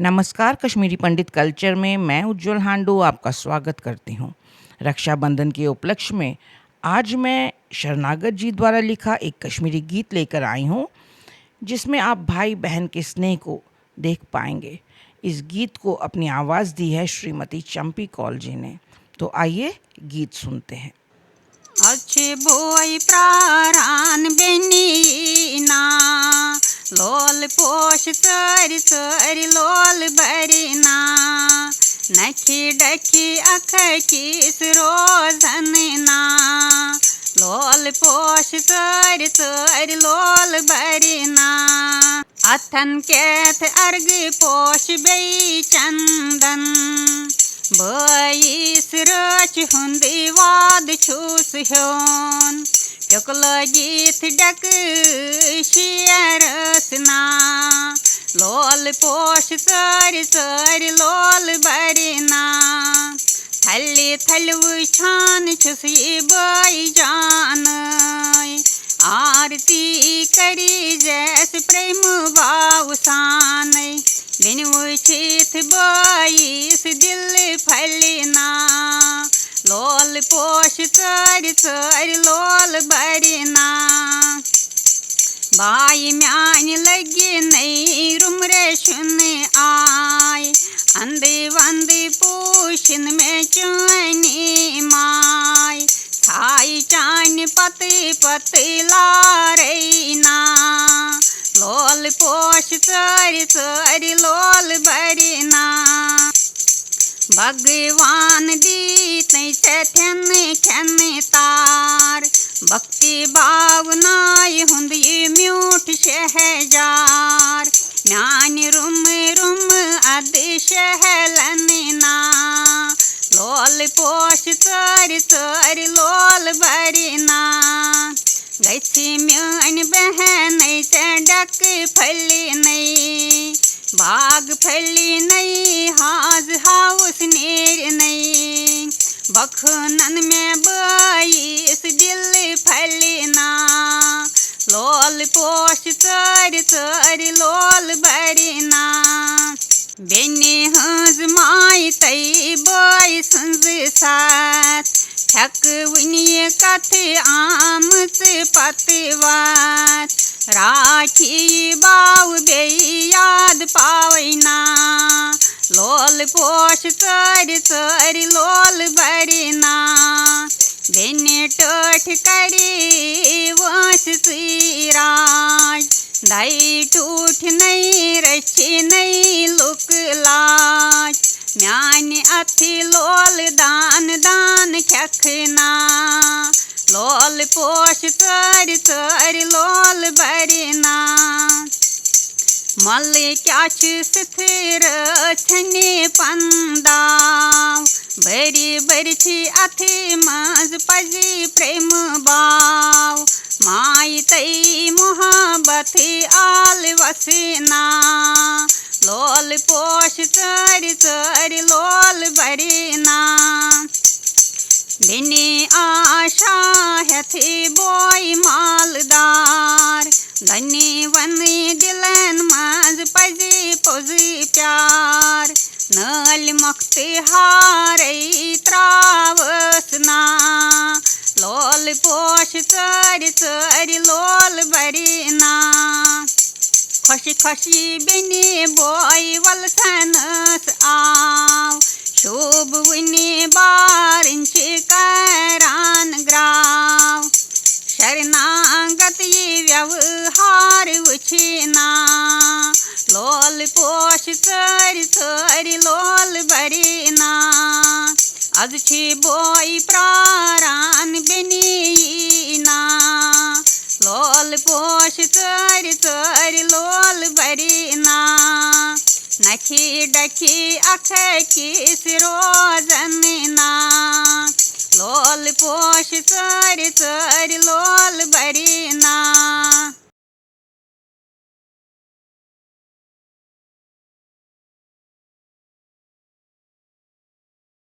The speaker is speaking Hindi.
नमस्कार, कश्मीरी पंडित कल्चर में मैं उज्जवल हांडू आपका स्वागत करती हूँ। रक्षाबंधन के उपलक्ष्य में आज मैं शरणागत जी द्वारा लिखा एक कश्मीरी गीत लेकर आई हूँ, जिसमें आप भाई बहन के स्नेह को देख पाएंगे। इस गीत को अपनी आवाज़ दी है श्रीमती चंपी कौल जी ने। तो आइए गीत सुनते हैं। अच्छे बोई प्राण बेनीना लोल पोष सर सर लोल बरना नखी डखी अख किस रोजनना लोल पोष सर सर लोल बरना अथन कैथ अर्ग पोष बई चंदन बईस रच हुंदी वाद छूस ह्योन टुकल गीत डक शियरसना लोल पोष सर सर लोल बरना थली थलव छान छुसी बई जान आरती करी जैस प्रेम बाउसान बिन उचित बईस दिल फलना लोल पोष sir sir lol Barna by म्यान लगे नई रुमरे सुन आय अंधे वंदे पोषण में चुनी माय थाई चान पते पते लारेना लोल पोष सर सर लोल बरना भगवान दी थन खन तार भक्ति भावनाय हुंदी म्यूठ शहजार म्यान रुम रुम अद शहलना लोल पोष सर सर लोल बरना गई म्यान बहन डक फली नई बाग फली नई हाज हाउस नेर नई बखनन में बईस दिल फलना लोल पोष सर सर लोल बरना बेने हज माई तई बई संज साथ ठक वनिय कथ आम से पतवात राखी बाव बे याद पावना लोल पोष सर सर लोल बरना बेने टोठ करे वंश सिराज दाई टूठ नहीं रची नहीं लुक लाज म्यान अथी लोल दान दान खखना लोल पोष सर सर लोल बरना मल क्या स्थिर छने पंदाव बरी बरछी अथे मज पजी प्रेम बाव माई तई मोहब्बत आल वसना लोल पोष सर सर लोल बरना बिने आशा हथे बोई मालदार धनी वनी दिलन मज पजी पुजी प्यार नल मख्ते हारे त्रावसना लोल पोष सर सर लोल बरना खुशी खुशी बिने बोई वलसनस आव शोभ वने बारिंच करान ग्राव शरणागत ये व्यवहार उछना लोल पोष सर सर लोल बरना अजछे बोई प्राण बेनीना लोल पोष सर सर लोल बरना नखी डखी अख किस रोजनना